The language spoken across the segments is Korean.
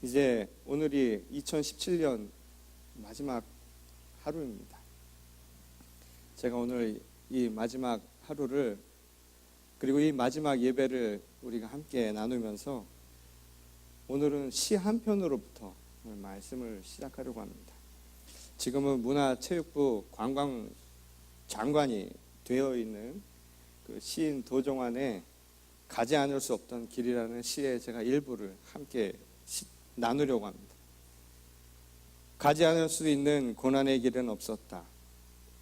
이제 오늘이 2017년 마지막 하루입니다. 제가 오늘 이 마지막 하루를 그리고 이 마지막 예배를 우리가 함께 나누면서 오늘은 시 한 편으로부터 오늘 말씀을 시작하려고 합니다. 지금은 문화체육부 관광장관이 되어 있는 그 시인 도종환의 가지 않을 수 없던 길이라는 시의 제가 일부를 함께 나누려고 합니다. 가지 않을 수 있는 고난의 길은 없었다.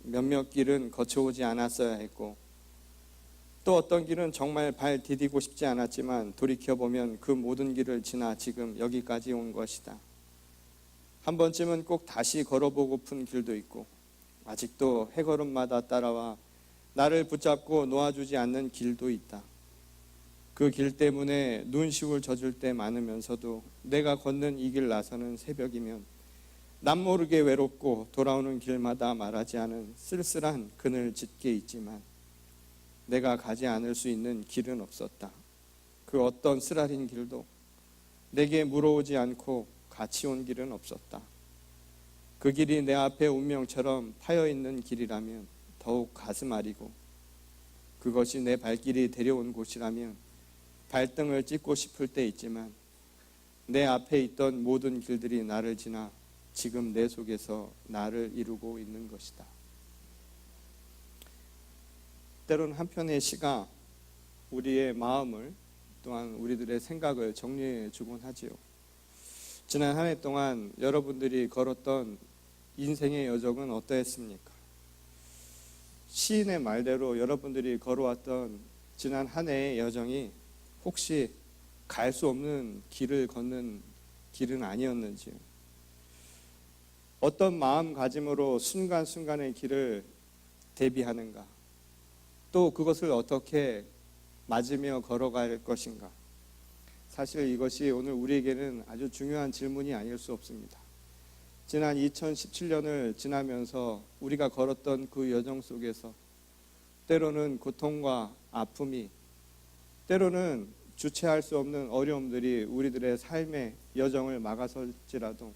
몇몇 길은 거쳐오지 않았어야 했고 또 어떤 길은 정말 발 디디고 싶지 않았지만 돌이켜보면 그 모든 길을 지나 지금 여기까지 온 것이다. 한 번쯤은 꼭 다시 걸어보고픈 길도 있고 아직도 해걸음마다 따라와 나를 붙잡고 놓아주지 않는 길도 있다. 그 길 때문에 눈시울 젖을 때 많으면서도 내가 걷는 이 길 나서는 새벽이면 남 모르게 외롭고 돌아오는 길마다 말하지 않은 쓸쓸한 그늘 짙게 있지만 내가 가지 않을 수 있는 길은 없었다. 그 어떤 쓰라린 길도 내게 물어오지 않고 같이 온 길은 없었다. 그 길이 내 앞에 운명처럼 파여있는 길이라면 더욱 가슴 아리고 그것이 내 발길이 데려온 곳이라면 발등을 찍고 싶을 때 있지만 내 앞에 있던 모든 길들이 나를 지나 지금 내 속에서 나를 이루고 있는 것이다. 때론 한편의 시가 우리의 마음을 또한 우리들의 생각을 정리해 주곤 하지요. 지난 한 해 동안 여러분들이 걸었던 인생의 여정은 어떠했습니까? 시인의 말대로 여러분들이 걸어왔던 지난 한 해의 여정이 혹시 갈 수 없는 길을 걷는 길은 아니었는지요? 어떤 마음가짐으로 순간순간의 길을 대비하는가? 또 그것을 어떻게 맞으며 걸어갈 것인가? 사실 이것이 오늘 우리에게는 아주 중요한 질문이 아닐 수 없습니다. 지난 2017년을 지나면서 우리가 걸었던 그 여정 속에서 때로는 고통과 아픔이 때로는 주체할 수 없는 어려움들이 우리들의 삶의 여정을 막아설지라도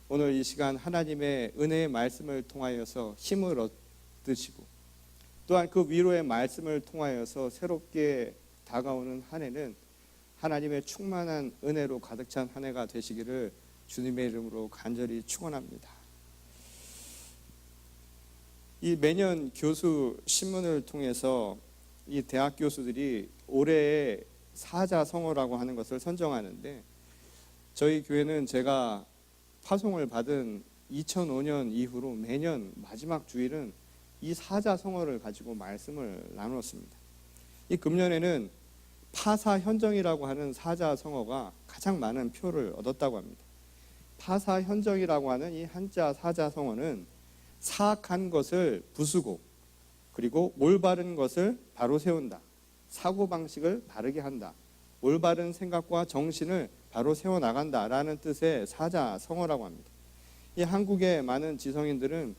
오늘 이 시간 하나님의 은혜의 말씀을 통하여서 힘을 얻으시고 또한 그 위로의 말씀을 통하여서 새롭게 다가오는 한 해는 하나님의 충만한 은혜로 가득 찬 한 해가 되시기를 주님의 이름으로 간절히 축원합니다. 이 매년 교수 신문을 통해서 이 대학 교수들이 올해의 사자성어라고 하는 것을 선정하는데 저희 교회는 제가 파송을 받은 2005년 이후로 매년 마지막 주일은 이 사자성어를 가지고 말씀을 나누었습니다. 이 금년에는 파사현정이라고 하는 사자성어가 가장 많은 표를 얻었다고 합니다. 파사현정이라고 하는 이 한자 사자성어는 사악한 것을 부수고 그리고 올바른 것을 바로 세운다. 사고방식을 바르게 한다. 올바른 생각과 정신을 바로 세워나간다라는 뜻의 사자성어라고 합니다. 이 한국의 많은 지성인들은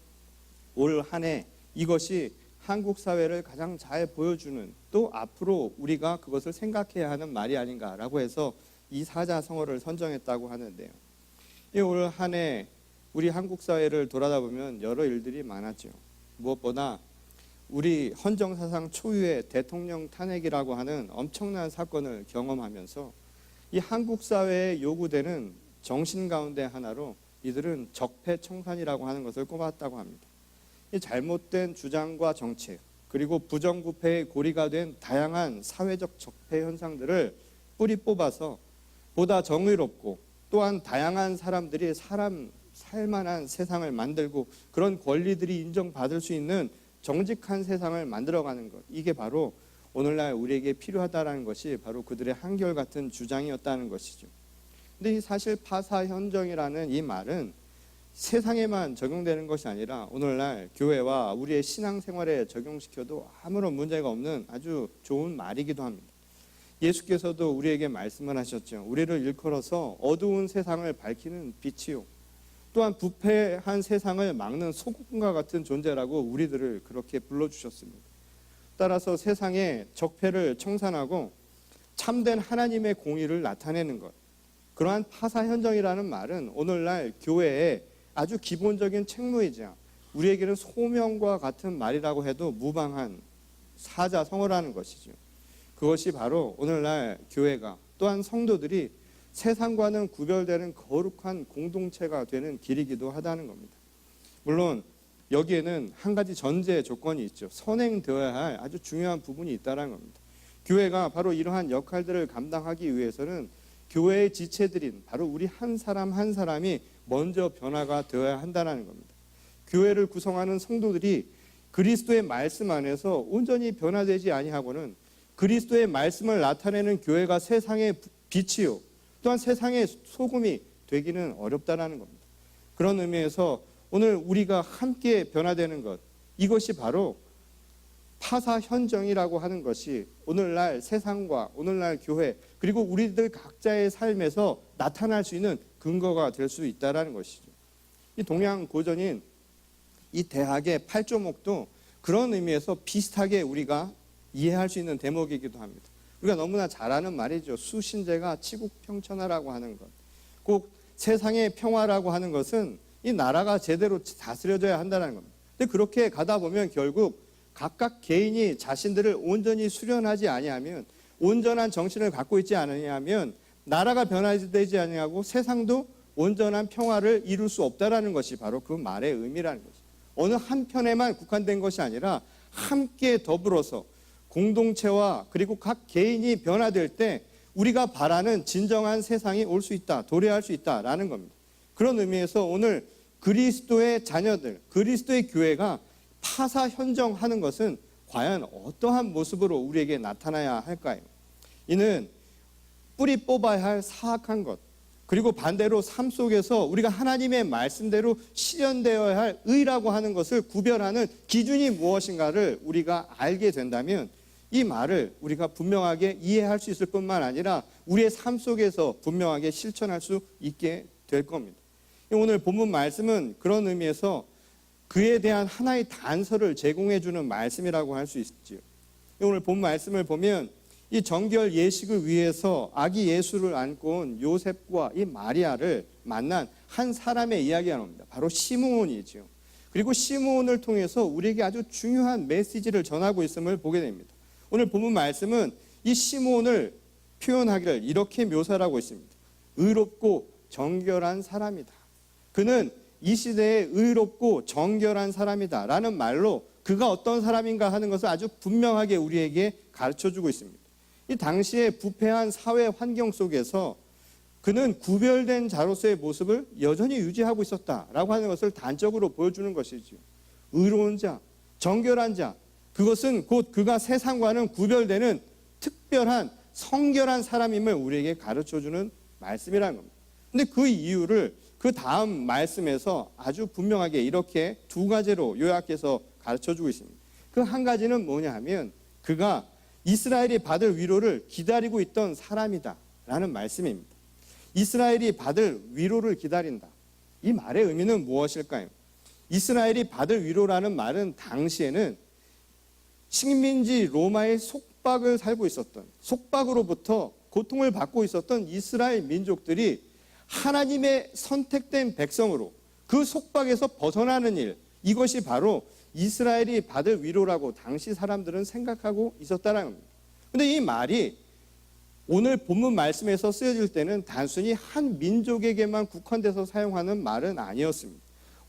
올 한 해 이것이 한국 사회를 가장 잘 보여주는 또 앞으로 우리가 그것을 생각해야 하는 말이 아닌가라고 해서 이 사자성어를 선정했다고 하는데요. 이 올 한 해 우리 한국 사회를 돌아다 보면 여러 일들이 많았죠. 무엇보다 우리 헌정사상 초유의 대통령 탄핵이라고 하는 엄청난 사건을 경험하면서 이 한국 사회에 요구되는 정신 가운데 하나로 이들은 적폐청산이라고 하는 것을 꼽았다고 합니다. 이 잘못된 주장과 정책 그리고 부정부패의 고리가 된 다양한 사회적 적폐 현상들을 뿌리 뽑아서 보다 정의롭고 또한 다양한 사람들이 살만한 세상을 만들고 그런 권리들이 인정받을 수 있는 정직한 세상을 만들어가는 것, 이게 바로 오늘날 우리에게 필요하다는 것이 바로 그들의 한결같은 주장이었다는 것이죠. 근데 사실 파사현정이라는 이 말은 세상에만 적용되는 것이 아니라 오늘날 교회와 우리의 신앙생활에 적용시켜도 아무런 문제가 없는 아주 좋은 말이기도 합니다. 예수께서도 우리에게 말씀을 하셨죠. 우리를 일컬어서 어두운 세상을 밝히는 빛이요 또한 부패한 세상을 막는 소금과 같은 존재라고 우리들을 그렇게 불러주셨습니다. 따라서 세상에 적폐를 청산하고 참된 하나님의 공의를 나타내는 것, 그러한 파사현정이라는 말은 오늘날 교회의 아주 기본적인 책무이자 우리에게는 소명과 같은 말이라고 해도 무방한 사자성어라는 것이죠. 그것이 바로 오늘날 교회가 또한 성도들이 세상과는 구별되는 거룩한 공동체가 되는 길이기도 하다는 겁니다. 물론 여기에는 한 가지 전제 조건이 있죠. 선행되어야 할 아주 중요한 부분이 있다는 겁니다. 교회가 바로 이러한 역할들을 감당하기 위해서는 교회의 지체들인 바로 우리 한 사람 한 사람이 먼저 변화가 되어야 한다는 겁니다. 교회를 구성하는 성도들이 그리스도의 말씀 안에서 온전히 변화되지 아니하고는 그리스도의 말씀을 나타내는 교회가 세상의 빛이요 또한 세상의 소금이 되기는 어렵다는 겁니다. 그런 의미에서 오늘 우리가 함께 변화되는 것, 이것이 바로 파사현정이라고 하는 것이 오늘날 세상과 오늘날 교회 그리고 우리들 각자의 삶에서 나타날 수 있는 근거가 될 수 있다는 것이죠. 이 동양 고전인 이 대학의 8조목도 그런 의미에서 비슷하게 우리가 이해할 수 있는 대목이기도 합니다. 우리가 너무나 잘 아는 말이죠. 수신제가 치국평천하라고 하는 것. 꼭 세상의 평화라고 하는 것은 이 나라가 제대로 다스려져야 한다는 겁니다. 근데 그렇게 가다 보면 결국 각각 개인이 자신들을 온전히 수련하지 아니하면, 온전한 정신을 갖고 있지 않으냐면 나라가 변화되지 아니하고 세상도 온전한 평화를 이룰 수 없다라는 것이 바로 그 말의 의미라는 것이죠. 어느 한편에만 국한된 것이 아니라 함께 더불어서 공동체와 그리고 각 개인이 변화될 때 우리가 바라는 진정한 세상이 올 수 있다, 도래할 수 있다라는 겁니다. 그런 의미에서 오늘 그리스도의 자녀들, 그리스도의 교회가 파사현정하는 것은 과연 어떠한 모습으로 우리에게 나타나야 할까요? 이는 뿌리 뽑아야 할 사악한 것, 그리고 반대로 삶 속에서 우리가 하나님의 말씀대로 실현되어야 할 의라고 하는 것을 구별하는 기준이 무엇인가를 우리가 알게 된다면 이 말을 우리가 분명하게 이해할 수 있을 뿐만 아니라 우리의 삶 속에서 분명하게 실천할 수 있게 될 겁니다. 오늘 본문 말씀은 그런 의미에서 그에 대한 하나의 단서를 제공해 주는 말씀이라고 할 수 있지요. 오늘 본 말씀을 보면 이 정결 예식을 위해서 아기 예수를 안고 온 요셉과 이 마리아를 만난 한 사람의 이야기가 나옵니다. 바로 시므온이죠. 그리고 시므온을 통해서 우리에게 아주 중요한 메시지를 전하고 있음을 보게 됩니다. 오늘 본문 말씀은 이 시므온을 표현하기를 이렇게 묘사를 하고 있습니다. 의롭고 정결한 사람이다. 그는 이 시대에 의롭고 정결한 사람이다 라는 말로 그가 어떤 사람인가 하는 것을 아주 분명하게 우리에게 가르쳐주고 있습니다. 이 당시에 부패한 사회 환경 속에서 그는 구별된 자로서의 모습을 여전히 유지하고 있었다라고 하는 것을 단적으로 보여주는 것이죠. 의로운 자, 정결한 자, 그것은 곧 그가 세상과는 구별되는 특별한 성결한 사람임을 우리에게 가르쳐주는 말씀이라는 겁니다. 그런데 그 이유를 그 다음 말씀에서 아주 분명하게 이렇게 두 가지로 요약해서 가르쳐주고 있습니다. 그 한 가지는 뭐냐 하면 그가 이스라엘이 받을 위로를 기다리고 있던 사람이다 라는 말씀입니다. 이스라엘이 받을 위로를 기다린다. 이 말의 의미는 무엇일까요? 이스라엘이 받을 위로라는 말은 당시에는 식민지 로마의 속박을 살고 있었던, 속박으로부터 고통을 받고 있었던 이스라엘 민족들이 하나님의 선택된 백성으로 그 속박에서 벗어나는 일, 이것이 바로 이스라엘이 받을 위로라고 당시 사람들은 생각하고 있었다는 겁니다. 그런데 이 말이 오늘 본문 말씀에서 쓰여질 때는 단순히 한 민족에게만 국한돼서 사용하는 말은 아니었습니다.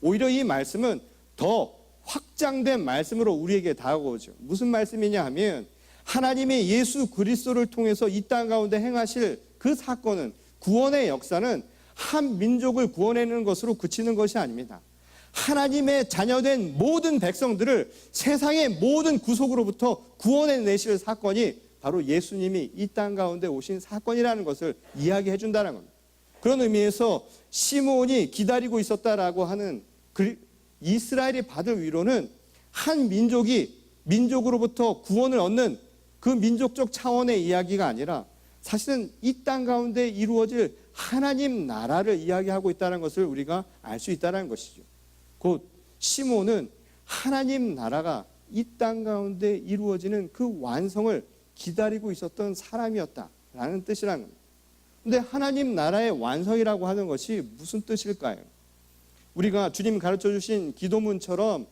오히려 이 말씀은 더 확장된 말씀으로 우리에게 다가오죠. 무슨 말씀이냐 하면 하나님의 예수 그리스도를 통해서 이 땅 가운데 행하실 그 사건은, 구원의 역사는 한 민족을 구원해내는 것으로 그치는 것이 아닙니다. 하나님의 자녀된 모든 백성들을 세상의 모든 구속으로부터 구원해내실 사건이 바로 예수님이 이 땅 가운데 오신 사건이라는 것을 이야기해 준다는 겁니다. 그런 의미에서 시므온이 기다리고 있었다라고 하는 이스라엘이 받을 위로는 한 민족으로부터 구원을 얻는 그 민족적 차원의 이야기가 아니라 사실은 이 땅 가운데 이루어질 하나님 나라를 이야기하고 있다는 것을 우리가 알 수 있다는 것이죠. 곧 시므온은 하나님 나라가 이 땅 가운데 이루어지는 그 완성을 기다리고 있었던 사람이었다라는 뜻이라는 겁니다. 근데 하나님 나라의 완성이라고 하는 것이 무슨 뜻일까요? 우리가 주님 가르쳐 주신 기도문처럼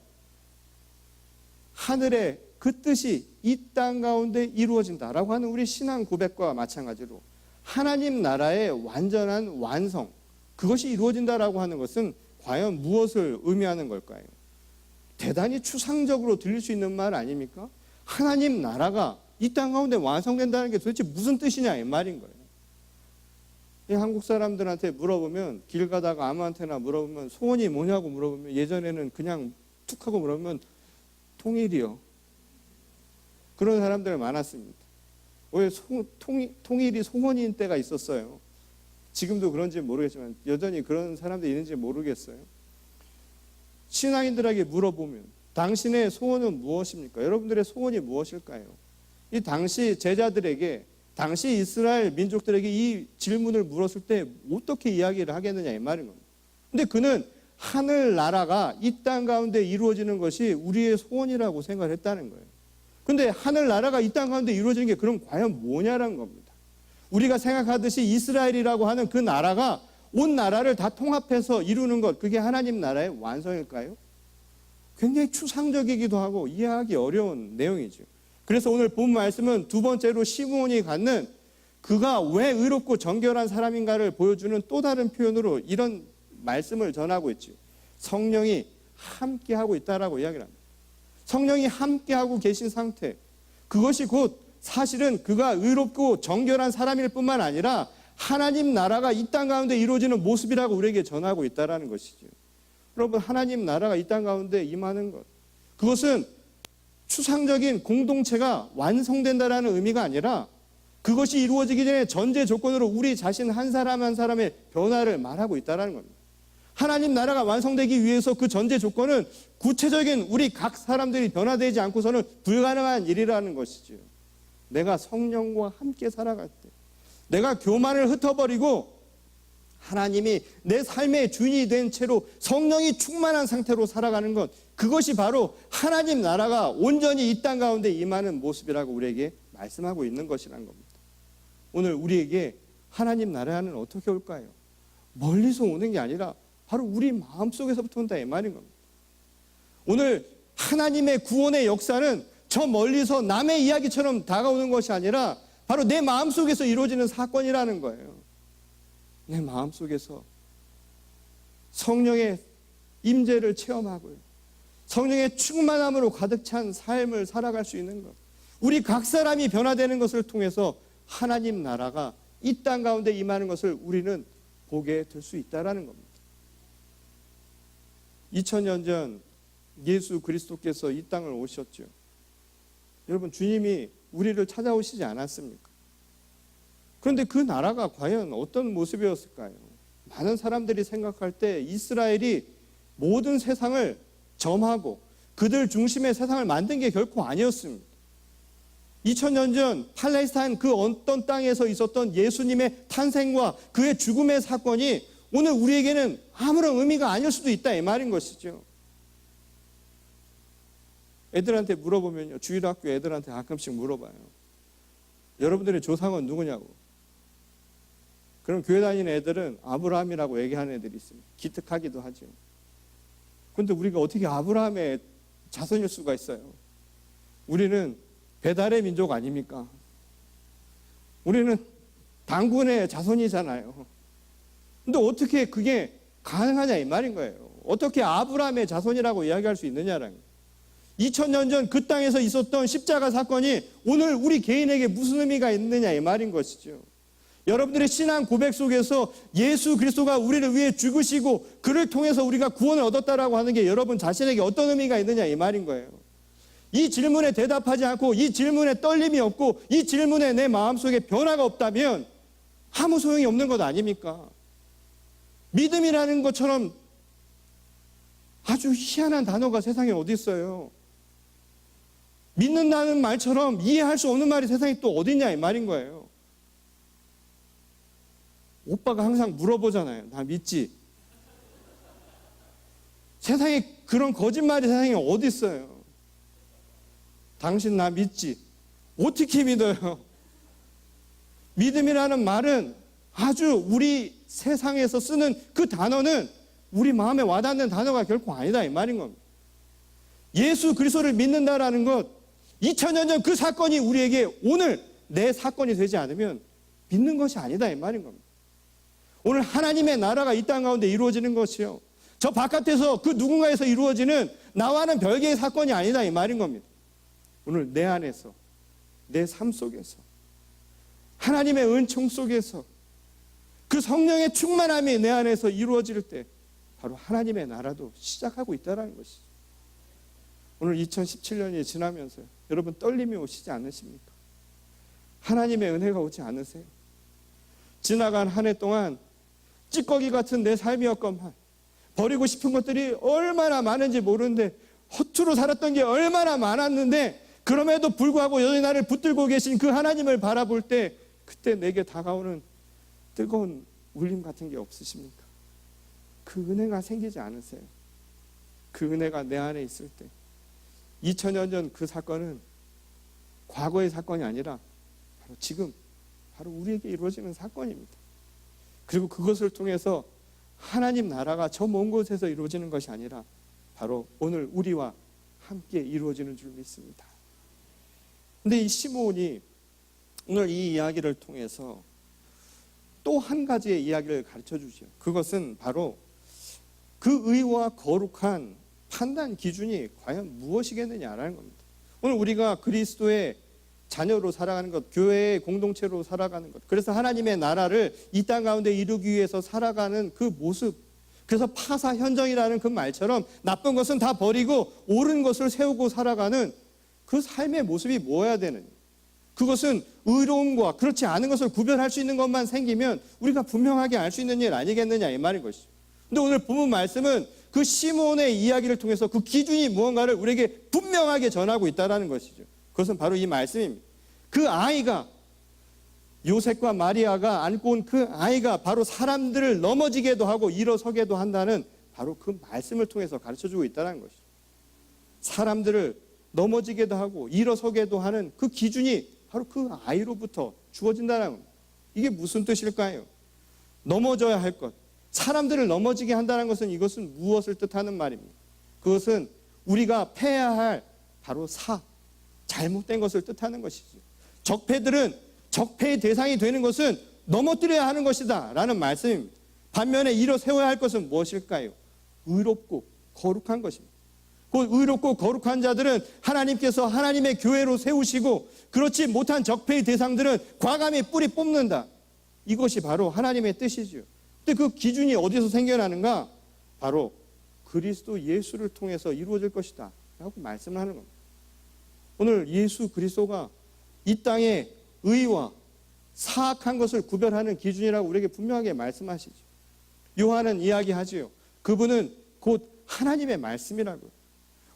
하늘의 그 뜻이 이 땅 가운데 이루어진다라고 하는 우리 신앙 고백과 마찬가지로 하나님 나라의 완전한 완성, 그것이 이루어진다라고 하는 것은 과연 무엇을 의미하는 걸까요? 대단히 추상적으로 들릴 수 있는 말 아닙니까? 하나님 나라가 이 땅 가운데 완성된다는 게 도대체 무슨 뜻이냐 이 말인 거예요. 이 한국 사람들한테 물어보면, 길 가다가 아무한테나 물어보면 소원이 뭐냐고 물어보면, 예전에는 그냥 툭 하고 물어보면 통일이요. 그런 사람들 많았습니다. 왜 통일이 소원인 때가 있었어요. 지금도 그런지 모르겠지만 여전히 그런 사람들이 있는지 모르겠어요. 신앙인들에게 물어보면 당신의 소원은 무엇입니까? 여러분들의 소원이 무엇일까요? 이 당시 제자들에게, 당시 이스라엘 민족들에게 이 질문을 물었을 때 어떻게 이야기를 하겠느냐 이 말인 겁니다. 근데 그는 하늘나라가 이 땅 가운데 이루어지는 것이 우리의 소원이라고 생각을 했다는 거예요. 근데 하늘나라가 이 땅 가운데 이루어지는 게 그럼 과연 뭐냐라는 겁니다. 우리가 생각하듯이 이스라엘이라고 하는 그 나라가 온 나라를 다 통합해서 이루는 것, 그게 하나님 나라의 완성일까요? 굉장히 추상적이기도 하고 이해하기 어려운 내용이죠. 그래서 오늘 본 말씀은 두 번째로 시므온이 갖는 그가 왜 의롭고 정결한 사람인가를 보여주는 또 다른 표현으로 이런 말씀을 전하고 있죠. 성령이 함께하고 있다라고 이야기를 합니다. 성령이 함께하고 계신 상태, 그것이 곧 사실은 그가 의롭고 정결한 사람일 뿐만 아니라 하나님 나라가 이 땅 가운데 이루어지는 모습이라고 우리에게 전하고 있다는 것이죠. 여러분, 하나님 나라가 이 땅 가운데 임하는 것, 그것은 추상적인 공동체가 완성된다라는 의미가 아니라 그것이 이루어지기 전에 전제 조건으로 우리 자신 한 사람 한 사람의 변화를 말하고 있다는 겁니다. 하나님 나라가 완성되기 위해서 그 전제 조건은 구체적인 우리 각 사람들이 변화되지 않고서는 불가능한 일이라는 것이죠. 내가 성령과 함께 살아갈 때, 내가 교만을 흩어버리고 하나님이 내 삶의 주인이 된 채로 성령이 충만한 상태로 살아가는 것, 그것이 바로 하나님 나라가 온전히 이 땅 가운데 임하는 모습이라고 우리에게 말씀하고 있는 것이라는 겁니다. 오늘 우리에게 하나님 나라는 어떻게 올까요? 멀리서 오는 게 아니라 바로 우리 마음속에서부터 온다 이 말인 겁니다. 오늘 하나님의 구원의 역사는 저 멀리서 남의 이야기처럼 다가오는 것이 아니라 바로 내 마음속에서 이루어지는 사건이라는 거예요. 내 마음속에서 성령의 임재를 체험하고요, 성령의 충만함으로 가득 찬 삶을 살아갈 수 있는 것, 우리 각 사람이 변화되는 것을 통해서 하나님 나라가 이 땅 가운데 임하는 것을 우리는 보게 될 수 있다는 겁니다. 2000년 전 예수 그리스도께서 이 땅을 오셨죠. 여러분, 주님이 우리를 찾아오시지 않았습니까? 그런데 그 나라가 과연 어떤 모습이었을까요? 많은 사람들이 생각할 때 이스라엘이 모든 세상을 점하고 그들 중심의 세상을 만든 게 결코 아니었습니다. 2000년 전 팔레스타인 그 어떤 땅에서 있었던 예수님의 탄생과 그의 죽음의 사건이 오늘 우리에게는 아무런 의미가 아닐 수도 있다 이 말인 것이죠. 애들한테 물어보면요, 주일학교 애들한테 가끔씩 물어봐요. 여러분들의 조상은 누구냐고. 그럼 교회 다니는 애들은 아브라함이라고 얘기하는 애들이 있습니다. 기특하기도 하죠. 그런데 우리가 어떻게 아브라함의 자손일 수가 있어요? 우리는 배달의 민족 아닙니까? 우리는 당군의 자손이잖아요. 근데 어떻게 그게 가능하냐 이 말인 거예요. 어떻게 아브라함의 자손이라고 이야기할 수 있느냐라는 거예요. 2000년 전 그 땅에서 있었던 십자가 사건이 오늘 우리 개인에게 무슨 의미가 있느냐 이 말인 것이죠. 여러분들의 신앙 고백 속에서 예수 그리스도가 우리를 위해 죽으시고 그를 통해서 우리가 구원을 얻었다라고 하는 게 여러분 자신에게 어떤 의미가 있느냐 이 말인 거예요. 이 질문에 대답하지 않고 이 질문에 떨림이 없고 이 질문에 내 마음속에 변화가 없다면 아무 소용이 없는 것 아닙니까? 믿음이라는 것처럼 아주 희한한 단어가 세상에 어디 있어요? 믿는다는 말처럼 이해할 수 없는 말이 세상에 또 어딨냐 이 말인 거예요. 오빠가 항상 물어보잖아요. 나 믿지? 세상에 그런 거짓말이 세상에 어디 있어요? 당신 나 믿지? 어떻게 믿어요? 믿음이라는 말은 아주 우리 세상에서 쓰는 그 단어는 우리 마음에 와닿는 단어가 결코 아니다 이 말인 겁니다. 예수 그리스도를 믿는다라는 것, 2000년 전 그 사건이 우리에게 오늘 내 사건이 되지 않으면 믿는 것이 아니다 이 말인 겁니다. 오늘 하나님의 나라가 이 땅 가운데 이루어지는 것이요, 저 바깥에서 그 누군가에서 이루어지는 나와는 별개의 사건이 아니다 이 말인 겁니다. 오늘 내 안에서, 내 삶 속에서, 하나님의 은총 속에서 그 성령의 충만함이 내 안에서 이루어질 때 바로 하나님의 나라도 시작하고 있다는 것이죠. 오늘 2017년이 지나면서 여러분 떨림이 오시지 않으십니까? 하나님의 은혜가 오지 않으세요? 지나간 한 해 동안 찌꺼기 같은 내 삶이었건만, 버리고 싶은 것들이 얼마나 많은지 모르는데, 허투루 살았던 게 얼마나 많았는데, 그럼에도 불구하고 여전히 나를 붙들고 계신 그 하나님을 바라볼 때 그때 내게 다가오는 뜨거운 울림 같은 게 없으십니까? 그 은혜가 생기지 않으세요? 그 은혜가 내 안에 있을 때 2000년 전 그 사건은 과거의 사건이 아니라 바로 지금, 바로 우리에게 이루어지는 사건입니다. 그리고 그것을 통해서 하나님 나라가 저 먼 곳에서 이루어지는 것이 아니라 바로 오늘 우리와 함께 이루어지는 줄 믿습니다. 근데 이 시므온이 오늘 이 이야기를 통해서 또 한 가지의 이야기를 가르쳐 주죠. 그것은 바로 그 의와 거룩한 판단 기준이 과연 무엇이겠느냐라는 겁니다. 오늘 우리가 그리스도의 자녀로 살아가는 것, 교회의 공동체로 살아가는 것, 그래서 하나님의 나라를 이 땅 가운데 이루기 위해서 살아가는 그 모습, 그래서 파사현정이라는 그 말처럼 나쁜 것은 다 버리고 옳은 것을 세우고 살아가는 그 삶의 모습이 뭐여야 되느냐, 그것은 의로움과 그렇지 않은 것을 구별할 수 있는 것만 생기면 우리가 분명하게 알 수 있는 일 아니겠느냐 이 말인 것이죠. 근데 오늘 본문 말씀은 그 시므온의 이야기를 통해서 그 기준이 무언가를 우리에게 분명하게 전하고 있다는 것이죠. 그것은 바로 이 말씀입니다. 그 아이가, 요셉과 마리아가 안고 온 그 아이가 바로 사람들을 넘어지게도 하고 일어서게도 한다는 바로 그 말씀을 통해서 가르쳐주고 있다는 것이죠. 사람들을 넘어지게도 하고 일어서게도 하는 그 기준이 바로 그 아이로부터 주어진다는 겁니다. 이게 무슨 뜻일까요? 넘어져야 할 것, 사람들을 넘어지게 한다는 것은 이것은 무엇을 뜻하는 말입니다. 그것은 우리가 패해야 할 바로 잘못된 것을 뜻하는 것이죠. 적폐들은 적폐의 대상이 되는 것은 넘어뜨려야 하는 것이다 라는 말씀입니다. 반면에 일어세워야 할 것은 무엇일까요? 의롭고 거룩한 것입니다. 그 의롭고 거룩한 자들은 하나님께서 하나님의 교회로 세우시고, 그렇지 못한 적폐의 대상들은 과감히 뿌리 뽑는다. 이것이 바로 하나님의 뜻이죠. 근데 그 기준이 어디서 생겨나는가? 바로 그리스도 예수를 통해서 이루어질 것이다 라고 말씀을 하는 겁니다. 오늘 예수 그리스도가 이 땅의 의와 사악한 것을 구별하는 기준이라고 우리에게 분명하게 말씀하시죠. 요한은 이야기하지요. 그분은 곧 하나님의 말씀이라고.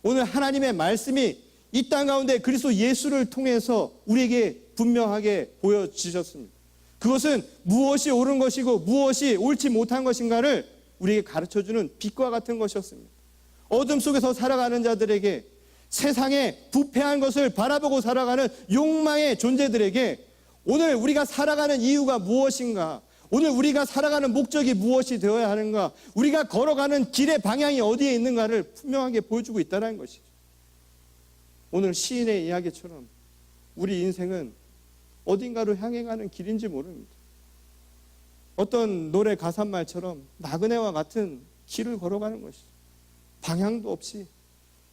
오늘 하나님의 말씀이 이 땅 가운데 그리스도 예수를 통해서 우리에게 분명하게 보여주셨습니다. 그것은 무엇이 옳은 것이고 무엇이 옳지 못한 것인가를 우리에게 가르쳐주는 빛과 같은 것이었습니다. 어둠 속에서 살아가는 자들에게, 세상에 부패한 것을 바라보고 살아가는 욕망의 존재들에게 오늘 우리가 살아가는 이유가 무엇인가, 오늘 우리가 살아가는 목적이 무엇이 되어야 하는가, 우리가 걸어가는 길의 방향이 어디에 있는가를 분명하게 보여주고 있다는 것이죠. 오늘 시인의 이야기처럼 우리 인생은 어딘가로 향해 가는 길인지 모릅니다. 어떤 노래 가사말처럼 나그네와 같은 길을 걸어가는 것이죠. 방향도 없이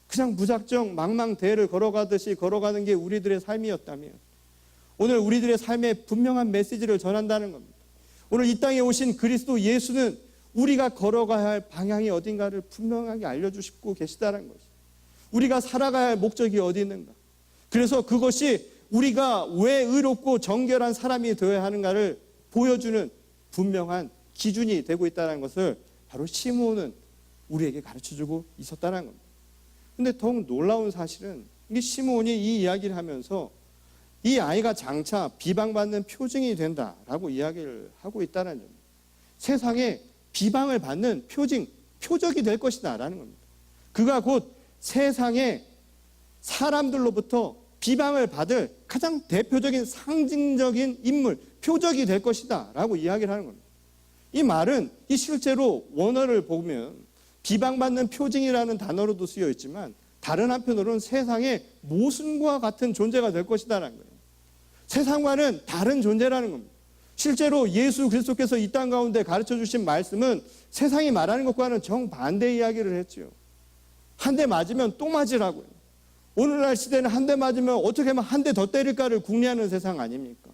그냥 무작정 망망대해를 걸어가듯이 걸어가는 게 우리들의 삶이었다면, 오늘 우리들의 삶에 분명한 메시지를 전한다는 겁니다. 오늘 이 땅에 오신 그리스도 예수는 우리가 걸어가야 할 방향이 어딘가를 분명하게 알려주시고 계시다는 것이죠. 우리가 살아가야 할 목적이 어디 있는가, 그래서 그것이 우리가 왜 의롭고 정결한 사람이 되어야 하는가를 보여주는 분명한 기준이 되고 있다는 것을 바로 시므온은 우리에게 가르쳐주고 있었다는 겁니다. 근데 더욱 놀라운 사실은 이 시므온이 이 이야기를 하면서 이 아이가 장차 비방받는 표징이 된다라고 이야기를 하고 있다는 점입니다. 세상에 비방을 받는 표적이 될 것이다 라는 겁니다. 그가 곧 세상에 사람들로부터 비방을 받을 가장 대표적인 상징적인 인물, 표적이 될 것이다 라고 이야기를 하는 겁니다. 이 말은 이 실제로 원어를 보면 비방받는 표징이라는 단어로도 쓰여 있지만 다른 한편으로는 세상의 모순과 같은 존재가 될 것이다라는 거예요. 세상과는 다른 존재라는 겁니다. 실제로 예수 그리스도께서 이 땅 가운데 가르쳐 주신 말씀은 세상이 말하는 것과는 정반대 이야기를 했죠. 한 대 맞으면 또 맞으라고요. 오늘날 시대는 한 대 맞으면 어떻게 하면 한 대 더 때릴까를 궁리하는 세상 아닙니까?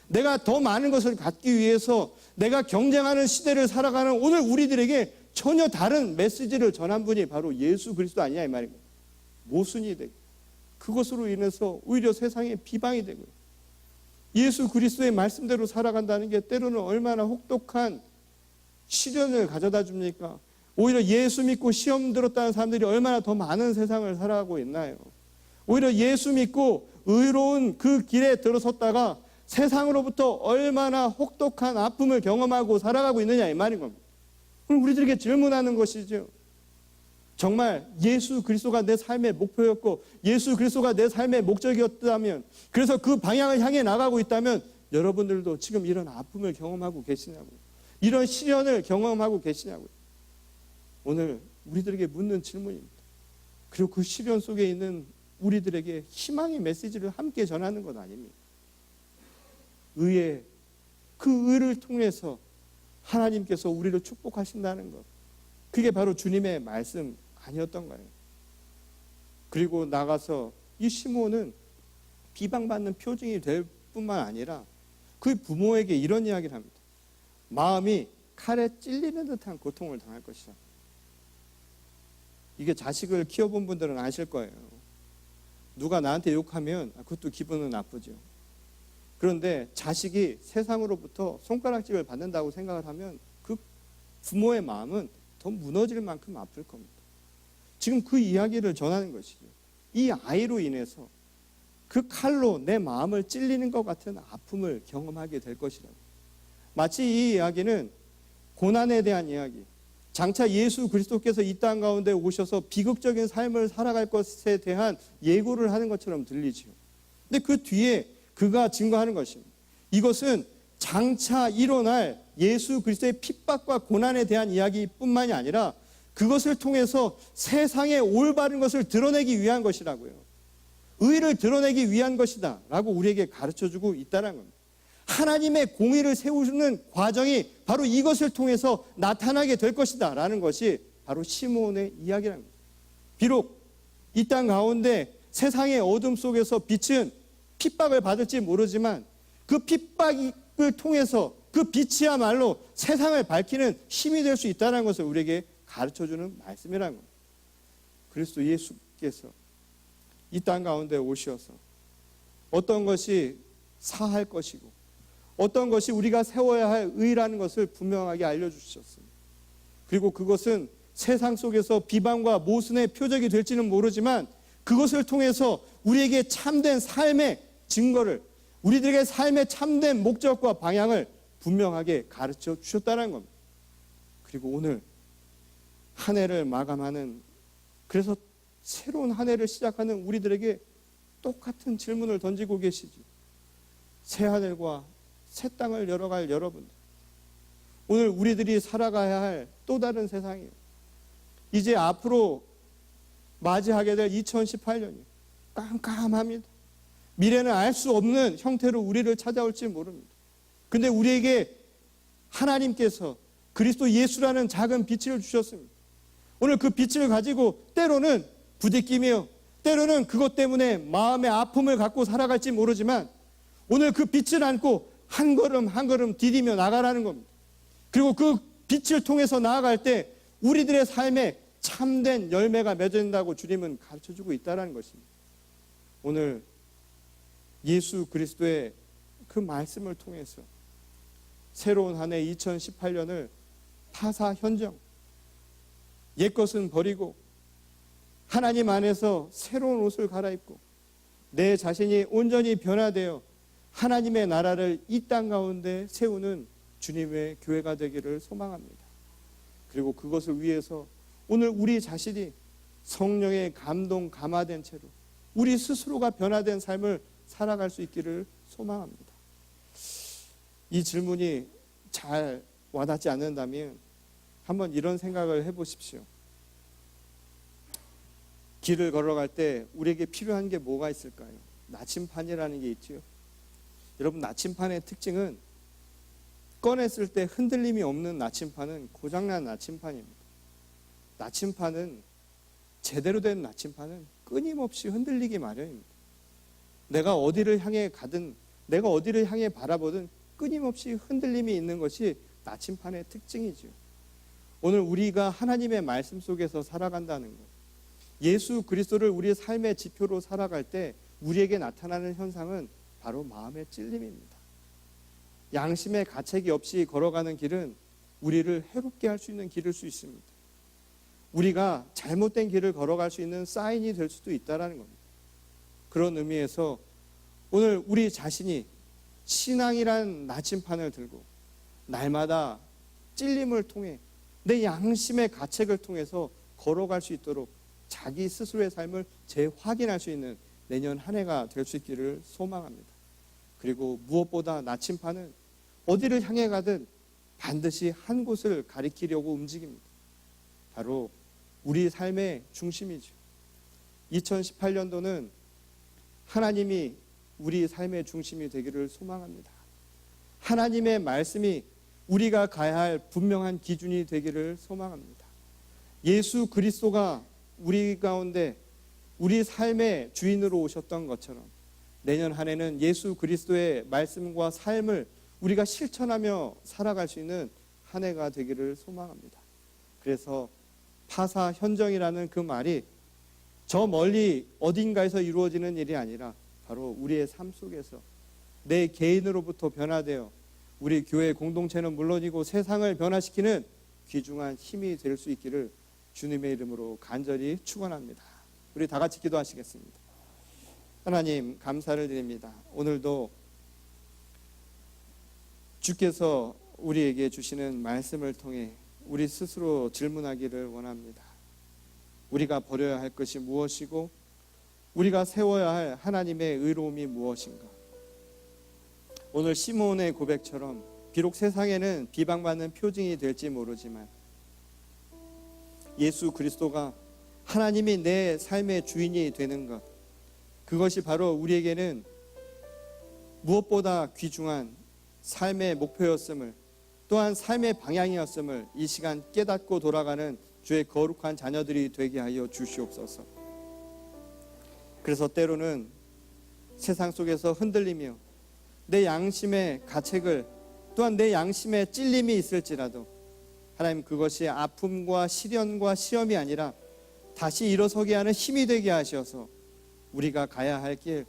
내가 더 많은 것을 갖기 위해서 내가 경쟁하는 시대를 살아가는 오늘 우리들에게 전혀 다른 메시지를 전한 분이 바로 예수 그리스도 아니냐 이 말입니다. 모순이 되고 그것으로 인해서 오히려 세상에 비방이 되고요. 예수 그리스도의 말씀대로 살아간다는 게 때로는 얼마나 혹독한 시련을 가져다 줍니까? 오히려 예수 믿고 시험 들었다는 사람들이 얼마나 더 많은 세상을 살아가고 있나요? 오히려 예수 믿고 의로운 그 길에 들어섰다가 세상으로부터 얼마나 혹독한 아픔을 경험하고 살아가고 있느냐 이 말인 겁니다. 그럼 우리들에게 질문하는 것이죠. 정말 예수 그리스도가 내 삶의 목표였고 예수 그리스도가 내 삶의 목적이었다면, 그래서 그 방향을 향해 나가고 있다면 여러분들도 지금 이런 아픔을 경험하고 계시냐고요. 이런 시련을 경험하고 계시냐고요. 오늘 우리들에게 묻는 질문입니다. 그리고 그 시련 속에 있는 우리들에게 희망의 메시지를 함께 전하는 것 아닙니까? 의의 그 의를 통해서 하나님께서 우리를 축복하신다는 것, 그게 바로 주님의 말씀 아니었던가요? 그리고 나가서 이 시몬은 비방받는 표징이 될 뿐만 아니라 그 부모에게 이런 이야기를 합니다. 마음이 칼에 찔리는 듯한 고통을 당할 것이다. 이게 자식을 키워본 분들은 아실 거예요. 누가 나한테 욕하면 그것도 기분은 나쁘죠. 그런데 자식이 세상으로부터 손가락질을 받는다고 생각을 하면 그 부모의 마음은 더 무너질 만큼 아플 겁니다. 지금 그 이야기를 전하는 것이죠. 이 아이로 인해서 그 칼로 내 마음을 찔리는 것 같은 아픔을 경험하게 될 것이라고. 마치 이 이야기는 고난에 대한 이야기, 장차 예수 그리스도께서 이 땅 가운데 오셔서 비극적인 삶을 살아갈 것에 대한 예고를 하는 것처럼 들리지요. 근데 그 뒤에 그가 증거하는 것입니다. 이것은 장차 일어날 예수 그리스도의 핍박과 고난에 대한 이야기뿐만이 아니라 그것을 통해서 세상에 올바른 것을 드러내기 위한 것이라고요. 의를 드러내기 위한 것이다 라고 우리에게 가르쳐주고 있다는 겁니다. 하나님의 공의를 세우는 과정이 바로 이것을 통해서 나타나게 될 것이다 라는 것이 바로 시몬의 이야기라는 겁니다. 비록 이 땅 가운데 세상의 어둠 속에서 빛은 핍박을 받을지 모르지만 그 핍박을 통해서 그 빛이야말로 세상을 밝히는 힘이 될 수 있다는 것을 우리에게 가르쳐주는 말씀이라는 겁니다. 그리스도 예수께서 이 땅 가운데 오셔서 어떤 것이 사할 것이고 어떤 것이 우리가 세워야 할 의라는 것을 분명하게 알려주셨습니다. 그리고 그것은 세상 속에서 비방과 모순의 표적이 될지는 모르지만 그것을 통해서 우리에게 참된 삶의 증거를, 우리들에게 삶의 참된 목적과 방향을 분명하게 가르쳐 주셨다는 겁니다. 그리고 오늘 한 해를 마감하는, 그래서 새로운 한 해를 시작하는 우리들에게 똑같은 질문을 던지고 계시죠. 새 하늘과 새 땅을 열어갈 여러분들, 오늘 우리들이 살아가야 할 또 다른 세상이에요. 이제 앞으로 맞이하게 될 2018년이에요. 깜깜합니다. 미래는 알 수 없는 형태로 우리를 찾아올지 모릅니다. 근데 우리에게 하나님께서 그리스도 예수라는 작은 빛을 주셨습니다. 오늘 그 빛을 가지고 때로는 부대끼며 때로는 그것 때문에 마음의 아픔을 갖고 살아갈지 모르지만 오늘 그 빛을 안고 한 걸음 한 걸음 디디며 나가라는 겁니다. 그리고 그 빛을 통해서 나아갈 때 우리들의 삶에 참된 열매가 맺어진다고 주님은 가르쳐주고 있다는 것입니다. 오늘 예수 그리스도의 그 말씀을 통해서 새로운 한 해 2018년을 타사 현정, 옛것은 버리고 하나님 안에서 새로운 옷을 갈아입고 내 자신이 온전히 변화되어 하나님의 나라를 이 땅 가운데 세우는 주님의 교회가 되기를 소망합니다. 그리고 그것을 위해서 오늘 우리 자신이 성령의 감동 감화된 채로 우리 스스로가 변화된 삶을 살아갈 수 있기를 소망합니다. 이 질문이 잘 와닿지 않는다면 한번 이런 생각을 해보십시오. 길을 걸어갈 때 우리에게 필요한 게 뭐가 있을까요? 나침판이라는 게 있죠. 여러분, 나침판의 특징은 꺼냈을 때 흔들림이 없는 나침판은 고장난 나침판입니다. 나침판은, 제대로 된 나침판은 끊임없이 흔들리기 마련입니다. 내가 어디를 향해 가든, 내가 어디를 향해 바라보든 끊임없이 흔들림이 있는 것이 나침판의 특징이죠. 오늘 우리가 하나님의 말씀 속에서 살아간다는 것, 예수 그리스도를 우리의 삶의 지표로 살아갈 때 우리에게 나타나는 현상은 바로 마음의 찔림입니다. 양심의 가책이 없이 걸어가는 길은 우리를 해롭게 할 수 있는 길일 수 있습니다. 우리가 잘못된 길을 걸어갈 수 있는 사인이 될 수도 있다는 겁니다. 그런 의미에서 오늘 우리 자신이 신앙이란 나침판을 들고 날마다 찔림을 통해 내 양심의 가책을 통해서 걸어갈 수 있도록 자기 스스로의 삶을 재확인할 수 있는 내년 한 해가 될 수 있기를 소망합니다. 그리고 무엇보다 나침판은 어디를 향해 가든 반드시 한 곳을 가리키려고 움직입니다. 바로 우리 삶의 중심이죠. 2018년도는 하나님이 우리 삶의 중심이 되기를 소망합니다. 하나님의 말씀이 우리가 가야 할 분명한 기준이 되기를 소망합니다. 예수 그리스도가 우리 가운데 우리 삶의 주인으로 오셨던 것처럼 내년 한 해는 예수 그리스도의 말씀과 삶을 우리가 실천하며 살아갈 수 있는 한 해가 되기를 소망합니다. 그래서 파사 현정이라는 그 말이 저 멀리 어딘가에서 이루어지는 일이 아니라 바로 우리의 삶 속에서 내 개인으로부터 변화되어 우리 교회 공동체는 물론이고 세상을 변화시키는 귀중한 힘이 될 수 있기를 주님의 이름으로 간절히 축원합니다. 우리 다 같이 기도하시겠습니다. 하나님, 감사를 드립니다. 오늘도 주께서 우리에게 주시는 말씀을 통해 우리 스스로 질문하기를 원합니다. 우리가 버려야 할 것이 무엇이고 우리가 세워야 할 하나님의 의로움이 무엇인가? 오늘 시몬의 고백처럼 비록 세상에는 비방받는 표징이 될지 모르지만 예수 그리스도가 하나님이 내 삶의 주인이 되는 것, 그것이 바로 우리에게는 무엇보다 귀중한 삶의 목표였음을, 또한 삶의 방향이었음을 이 시간 깨닫고 돌아가는 주의 거룩한 자녀들이 되게 하여 주시옵소서. 그래서 때로는 세상 속에서 흔들리며 내 양심의 가책을, 또한 내 양심의 찔림이 있을지라도 하나님, 그것이 아픔과 시련과 시험이 아니라 다시 일어서게 하는 힘이 되게 하셔서 우리가 가야 할 길,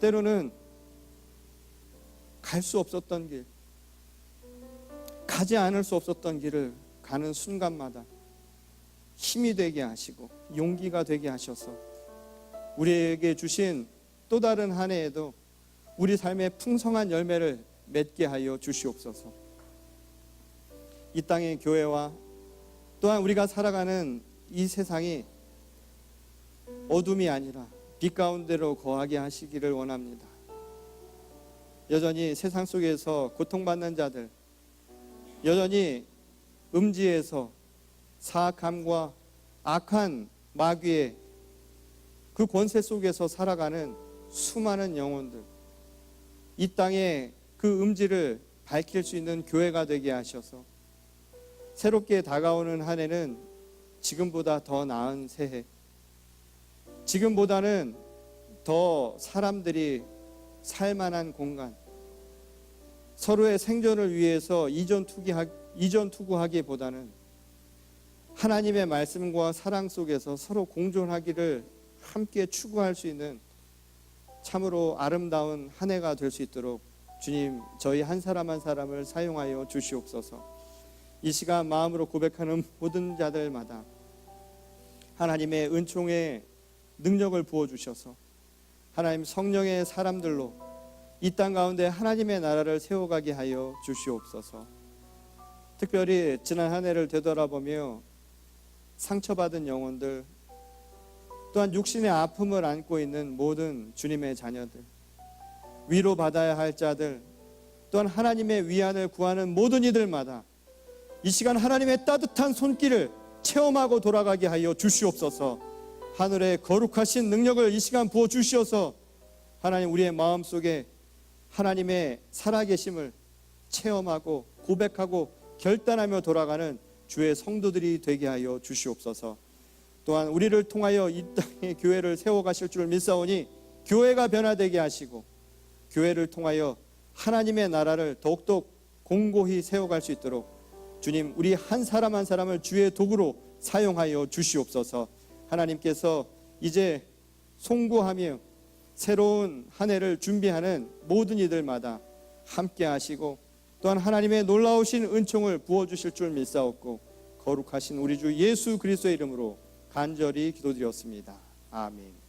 때로는 갈 수 없었던 길, 가지 않을 수 없었던 길을 가는 순간마다 힘이 되게 하시고 용기가 되게 하셔서 우리에게 주신 또 다른 한 해에도 우리 삶의 풍성한 열매를 맺게 하여 주시옵소서. 이 땅의 교회와 또한 우리가 살아가는 이 세상이 어둠이 아니라 빛 가운데로 거하게 하시기를 원합니다. 여전히 세상 속에서 고통받는 자들, 여전히 음지에서 사악함과 악한 마귀의 그 권세 속에서 살아가는 수많은 영혼들, 이 땅의 그 음지를 밝힐 수 있는 교회가 되게 하셔서 새롭게 다가오는 한 해는 지금보다 더 나은 새해, 지금보다는 더 사람들이 살만한 공간, 서로의 생존을 위해서 이전 투구하기보다는 하나님의 말씀과 사랑 속에서 서로 공존하기를 함께 추구할 수 있는 참으로 아름다운 한 해가 될 수 있도록 주님, 저희 한 사람 한 사람을 사용하여 주시옵소서. 이 시간 마음으로 고백하는 모든 자들마다 하나님의 은총의 능력을 부어주셔서 하나님 성령의 사람들로 이 땅 가운데 하나님의 나라를 세워가게 하여 주시옵소서. 특별히 지난 한 해를 되돌아보며 상처받은 영혼들, 또한 육신의 아픔을 안고 있는 모든 주님의 자녀들, 위로받아야 할 자들, 또한 하나님의 위안을 구하는 모든 이들마다 이 시간 하나님의 따뜻한 손길을 체험하고 돌아가게 하여 주시옵소서. 하늘의 거룩하신 능력을 이 시간 부어 주시어서 하나님 우리의 마음속에 하나님의 살아계심을 체험하고 고백하고 결단하며 돌아가는 주의 성도들이 되게 하여 주시옵소서. 또한 우리를 통하여 이 땅에 교회를 세워가실 줄 믿사오니 교회가 변화되게 하시고 교회를 통하여 하나님의 나라를 더욱더 공고히 세워갈 수 있도록 주님 우리 한 사람 한 사람을 주의 도구로 사용하여 주시옵소서. 하나님께서 이제 송구하며 새로운 한 해를 준비하는 모든 이들마다 함께 하시고 또한 하나님의 놀라우신 은총을 부어주실 줄 믿사옵고 거룩하신 우리 주 예수 그리스도의 이름으로 간절히 기도드렸습니다. 아멘.